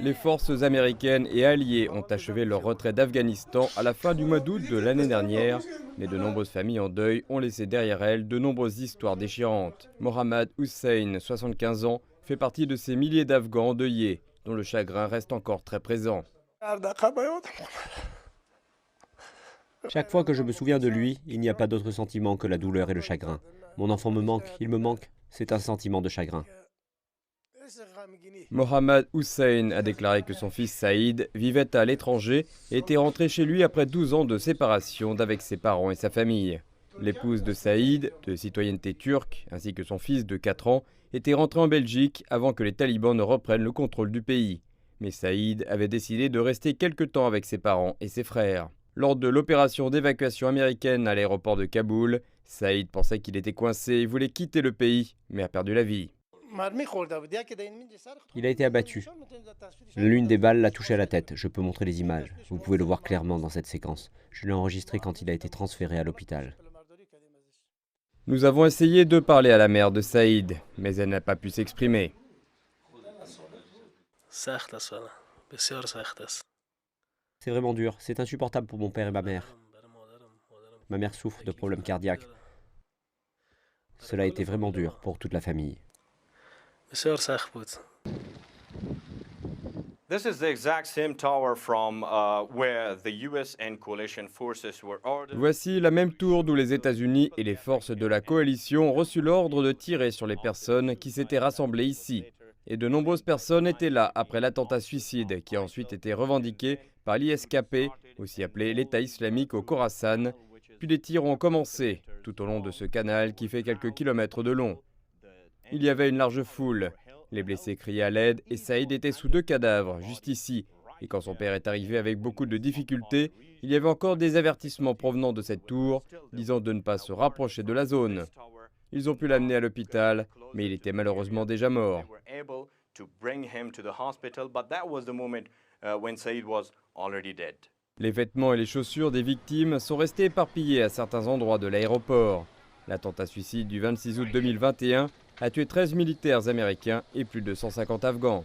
Les forces américaines et alliées ont achevé leur retrait d'Afghanistan à la fin du mois d'août de l'année dernière, mais de nombreuses familles en deuil ont laissé derrière elles de nombreuses histoires déchirantes. Mohammad Hussein, 75 ans, fait partie de ces milliers d'Afghans endeuillés, dont le chagrin reste encore très présent. Chaque fois que je me souviens de lui, il n'y a pas d'autre sentiment que la douleur et le chagrin. Mon enfant me manque, il me manque, c'est un sentiment de chagrin. Mohammad Hussein a déclaré que son fils Saïd vivait à l'étranger et était rentré chez lui après 12 ans de séparation d'avec ses parents et sa famille. L'épouse de Saïd, de citoyenneté turque, ainsi que son fils de 4 ans, étaient rentrés en Belgique avant que les talibans ne reprennent le contrôle du pays. Mais Saïd avait décidé de rester quelque temps avec ses parents et ses frères. Lors de l'opération d'évacuation américaine à l'aéroport de Kaboul, Saïd pensait qu'il était coincé et voulait quitter le pays, mais a perdu la vie. Il a été abattu. L'une des balles l'a touché à la tête. Je peux montrer les images. Vous pouvez le voir clairement dans cette séquence. Je l'ai enregistré quand il a été transféré à l'hôpital. Nous avons essayé de parler à la mère de Saïd, mais elle n'a pas pu s'exprimer. C'est vraiment dur. C'est insupportable pour mon père et ma mère. Ma mère souffre de problèmes cardiaques. Cela a été vraiment dur pour toute la famille. This is the exact same tower from where the US and coalition forces were ordered. Voici la même tour d'où les États-Unis et les forces de la coalition ont reçu l'ordre de tirer sur les personnes qui s'étaient rassemblées ici. Et de nombreuses personnes étaient là après l'attentat suicide qui a ensuite été revendiqué par l'ISKP, aussi appelé l'État islamique au Khorasan. Puis des tirs ont commencé tout au long de ce canal qui fait quelques kilomètres de long. Il y avait une large foule. Les blessés criaient à l'aide et Saïd était sous 2 cadavres, juste ici. Et quand son père est arrivé avec beaucoup de difficultés, il y avait encore des avertissements provenant de cette tour, disant de ne pas se rapprocher de la zone. Ils ont pu l'amener à l'hôpital, mais il était malheureusement déjà mort. Les vêtements et les chaussures des victimes sont restés éparpillés à certains endroits de l'aéroport. L'attentat suicide du 26 août 2021 a tué 13 militaires américains et plus de 150 Afghans.